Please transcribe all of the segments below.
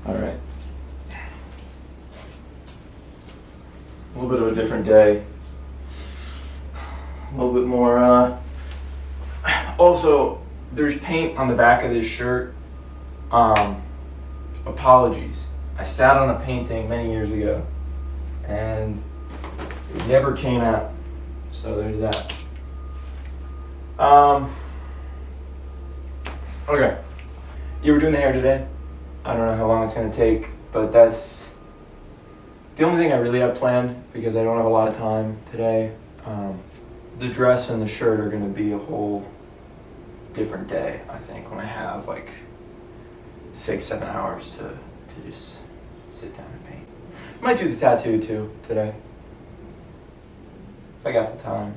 All right. A little bit of a different day. A little bit more, also, there's paint on the back of this shirt. Apologies. I sat on a painting many years ago and it never came out. So there's that. Okay. You were doing the hair today. I don't know how long it's going to take, but that's the only thing I really have planned because I don't have a lot of time today. The dress and the shirt are going to be a whole different day, I think, when I have like 6-7 hours to just sit down and paint. Might do the tattoo too today, if I got the time.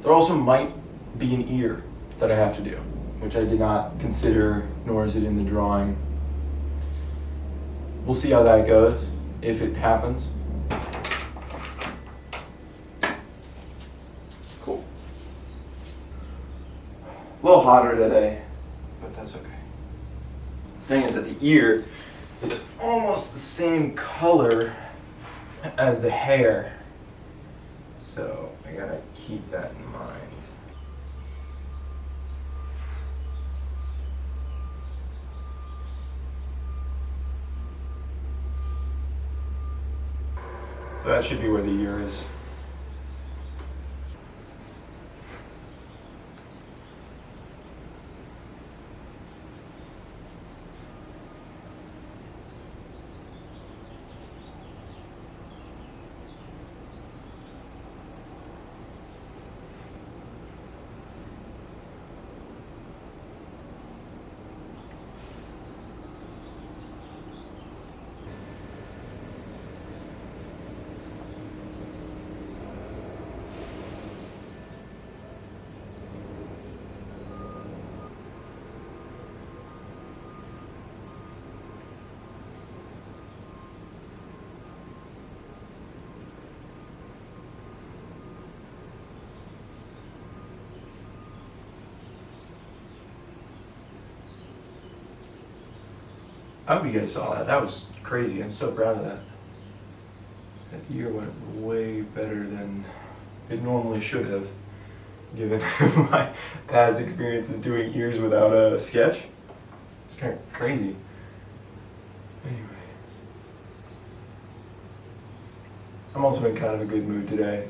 There also might be an ear that I have to do, which I did not consider, nor is it in the drawing. We'll see how that goes, if it happens. Cool. A little hotter today, but that's okay. Thing is that the ear is almost the same color as the hair, so I gotta keep that in mind. So that should be where the ear is. I hope you guys saw that. That was crazy. I'm so proud of that. That ear went way better than it normally should have, given my past experiences doing ears without a sketch. It's kind of crazy. Anyway. I'm also in kind of a good mood today.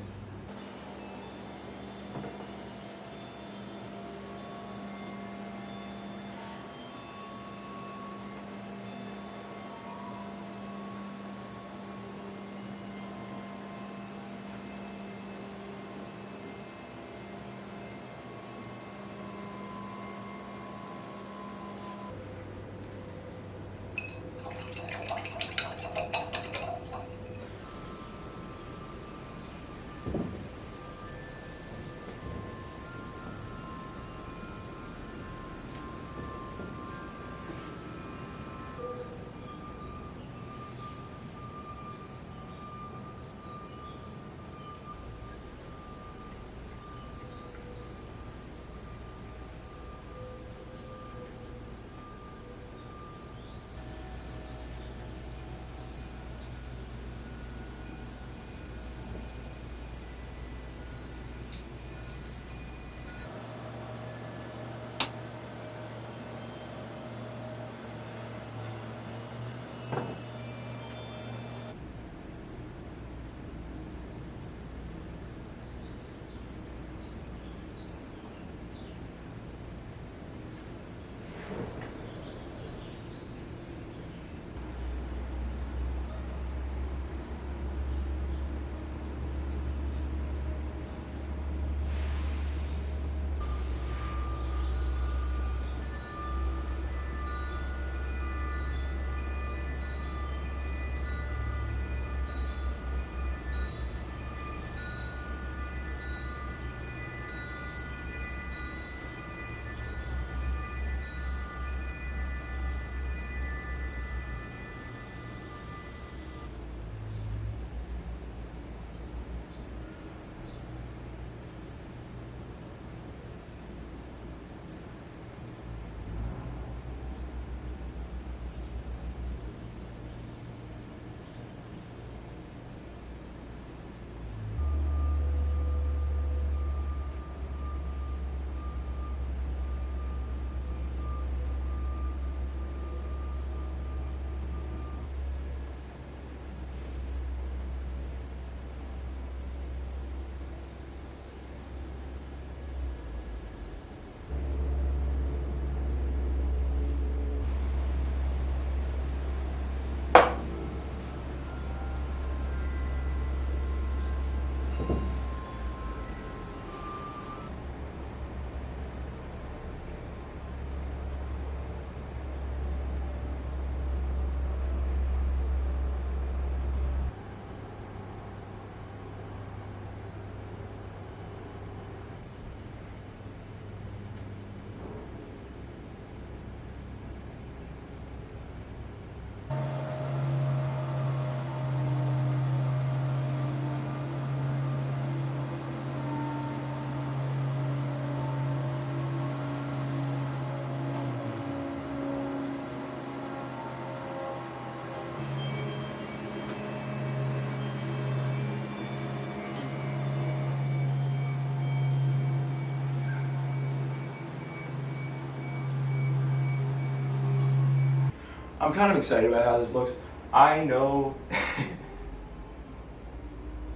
I'm kind of excited about how this looks. I know,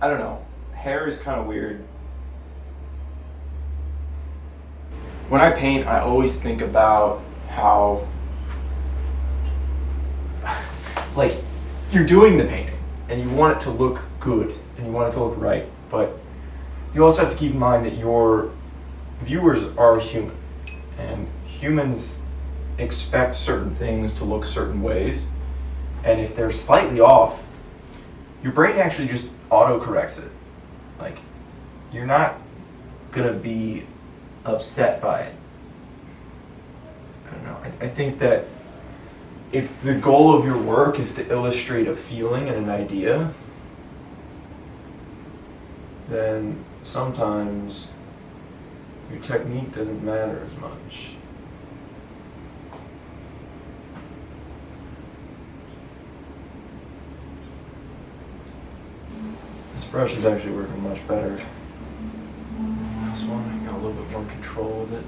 I don't know, hair is kind of weird. When I paint, I always think about how, like, you're doing the painting and you want it to look good and you want it to look right, but you also have to keep in mind that your viewers are human, and humans expect certain things to look certain ways, and if they're slightly off, your brain actually just auto-corrects it. Like, you're not gonna be upset by it. I don't know. I think that if the goal of your work is to illustrate a feeling and an idea, then sometimes your technique doesn't matter as much. This brush is actually working much better. This one, I got a little bit more control with it.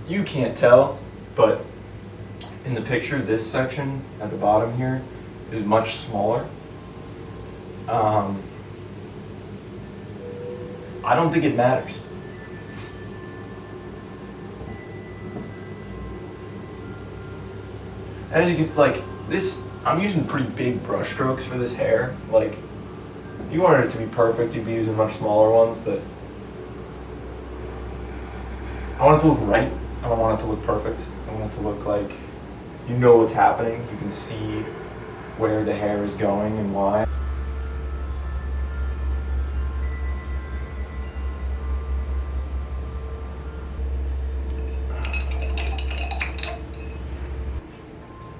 You can't tell, but in the picture, this section at the bottom here is much smaller. I don't think it matters. As you get, like, this, I'm using pretty big brush strokes for this hair. Like, if you wanted it to be perfect, you'd be using much smaller ones, but I want it to look right. I don't want it to look perfect. I want it to look like you know what's happening. You can see where the hair is going and why.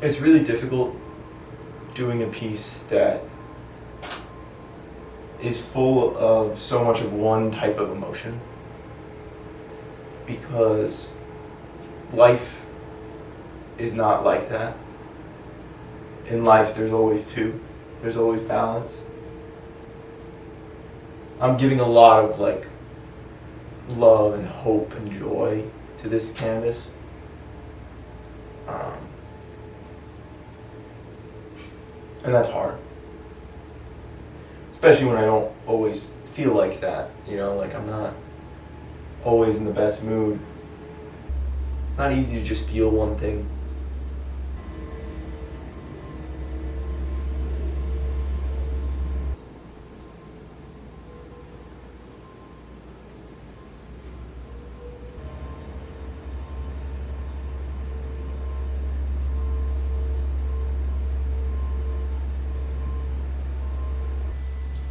It's really difficult doing a piece that is full of so much of one type of emotion, because life is not like that. In life, there's always two. There's always balance. I'm giving a lot of, like, love and hope and joy to this canvas. And that's hard. Especially when I don't always feel like that, you know, like I'm not always in the best mood. It's not easy to just feel one thing.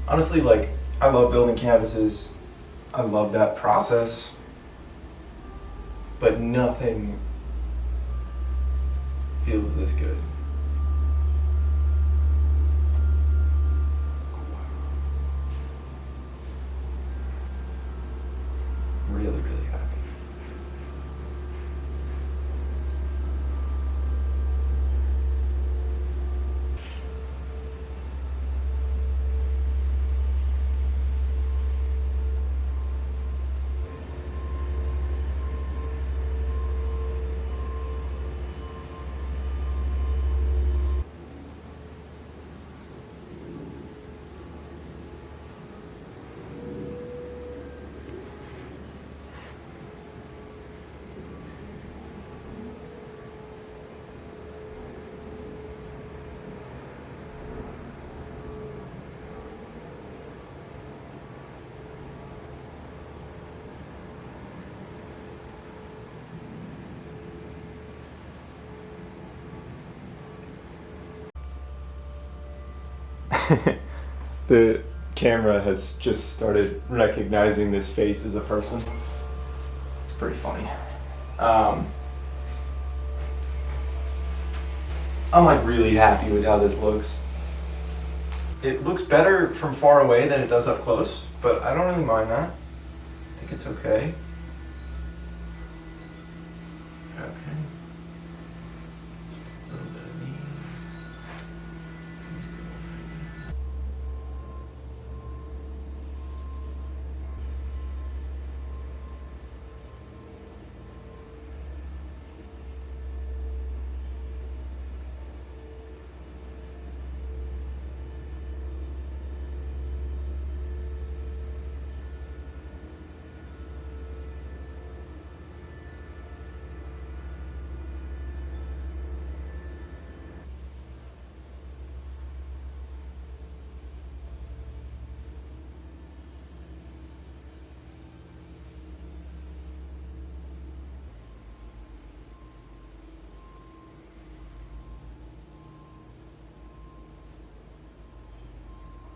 Honestly, like, I love building canvases. I love that process. But nothing feels this good. The camera has just started recognizing this face as a person. It's pretty funny. I'm like really happy with how this looks. It looks better from far away than it does up close, but I don't really mind that. I think it's okay. Okay. A little bit of these. These go right here.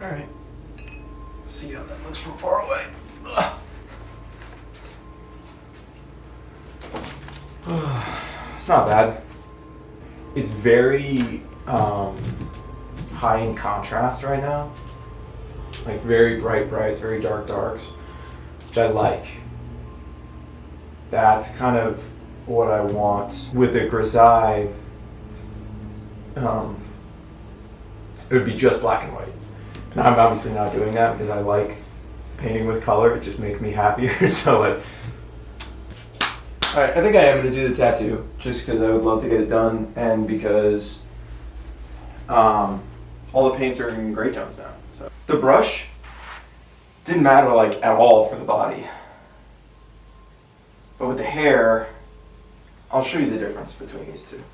All right. See how that looks from far away. Ugh. It's not bad. It's very high in contrast right now. Like very bright brights, very dark darks, which I like. That's kind of what I want. With a grisaille, it would be just black and white. And I'm obviously not doing that because I like painting with color. It just makes me happier. So like, all right, I think I am gonna do the tattoo just because I would love to get it done, and because all the paints are in gray tones now. So the brush didn't matter like at all for the body, but with the hair, I'll show you the difference between these two.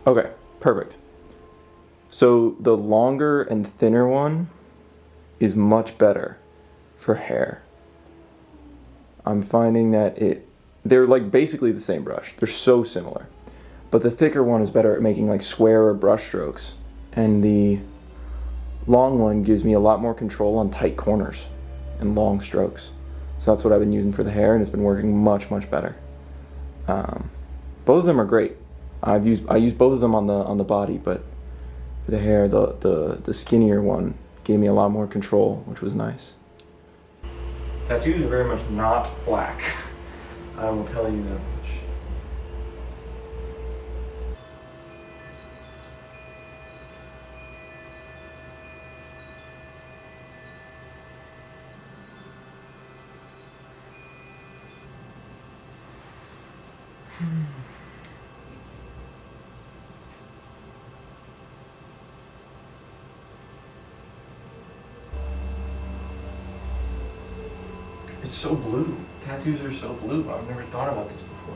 Okay, perfect. So the longer and thinner one is much better for hair. I'm finding that they're like basically the same brush. They're so similar. But the thicker one is better at making like squarer brush strokes. And the long one gives me a lot more control on tight corners and long strokes. So that's what I've been using for the hair, and it's been working much, much better. Both of them are great. I use both of them on the body, but for the hair, the skinnier one gave me a lot more control, which was nice. Tattoos are very much not black. I will tell you that much. It's so blue. Tattoos are so blue. I've never thought about this before.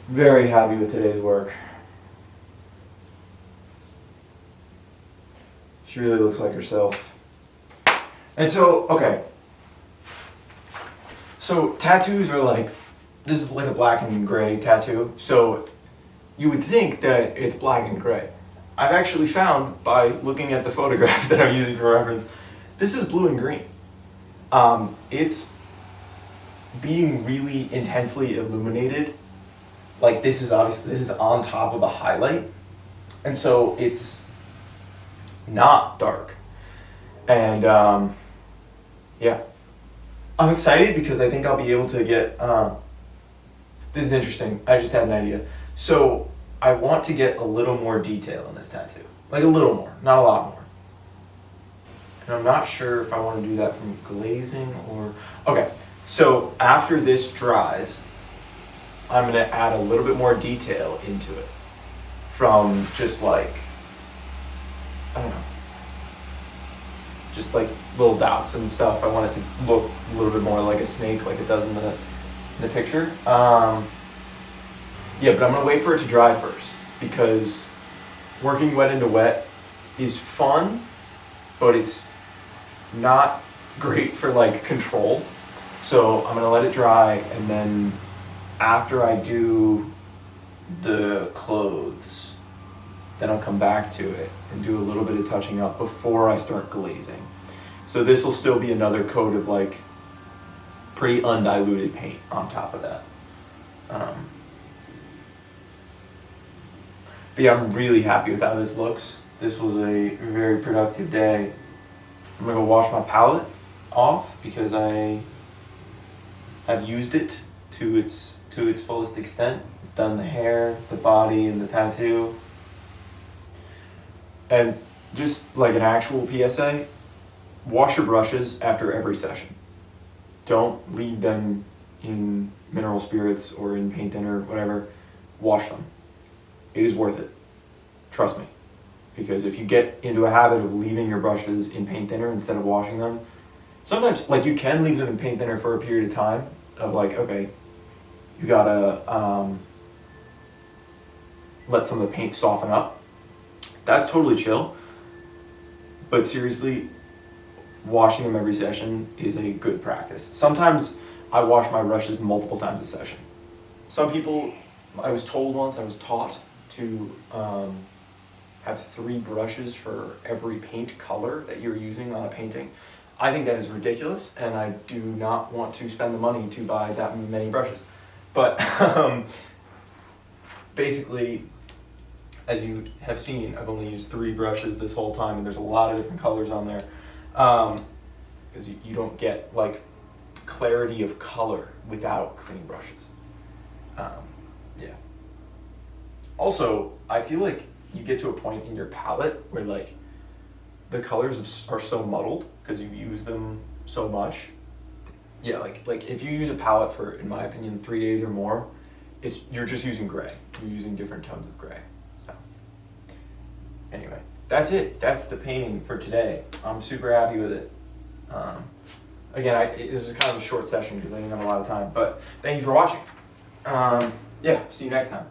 Very happy with today's work. She really looks like herself. And so, okay. So tattoos are like, this is like a black and gray tattoo. So you would think that it's black and gray. I've actually found by looking at the photographs that I'm using for reference, this is blue and green. It's being really intensely illuminated. Like this is on top of a highlight, and so it's not dark. And yeah, I'm excited because I think I'll be able to get, this is interesting, I just had an idea. So I want to get a little more detail in this tattoo. Like a little more, not a lot more. And I'm not sure if I want to do that from glazing or, okay. So after this dries, I'm going to add a little bit more detail into it from just like, I don't know, just like little dots and stuff. I want it to look a little bit more like a snake like it does in the picture. Yeah, but I'm going to wait for it to dry first because working wet into wet is fun, but it's not great for like control. So I'm going to let it dry, and then after I do the clothes, then I'll come back to it and do a little bit of touching up before I start glazing. So this will still be another coat of like pretty undiluted paint on top of that. But yeah, I'm really happy with how this looks. This was a very productive day. I'm gonna go wash my palette off because I have used it to its fullest extent. It's done the hair, the body, and the tattoo. And just like an actual PSA, wash your brushes after every session. Don't leave them in mineral spirits or in paint thinner, whatever. Wash them. It is worth it. Trust me. Because if you get into a habit of leaving your brushes in paint thinner instead of washing them, sometimes, like, you can leave them in paint thinner for a period of time of like, okay, you gotta let some of the paint soften up. That's totally chill. But seriously, washing them every session is a good practice. Sometimes I wash my brushes multiple times a session. Some people, I was taught to have 3 brushes for every paint color that you're using on a painting. I think that is ridiculous, and I do not want to spend the money to buy that many brushes. But basically, as you have seen, I've only used 3 brushes this whole time, and there's a lot of different colors on there. Because you don't get like clarity of color without clean brushes. Yeah. Also, I feel like you get to a point in your palette where like the colors are so muddled because you use them so much. Yeah, like if you use a palette for, in my opinion, 3 days or more, you're just using gray. You're using different tones of gray. So anyway, that's it. That's the painting for today. I'm super happy with it. Again, this is kind of a short session because I didn't have a lot of time, but thank you for watching. Yeah, see you next time.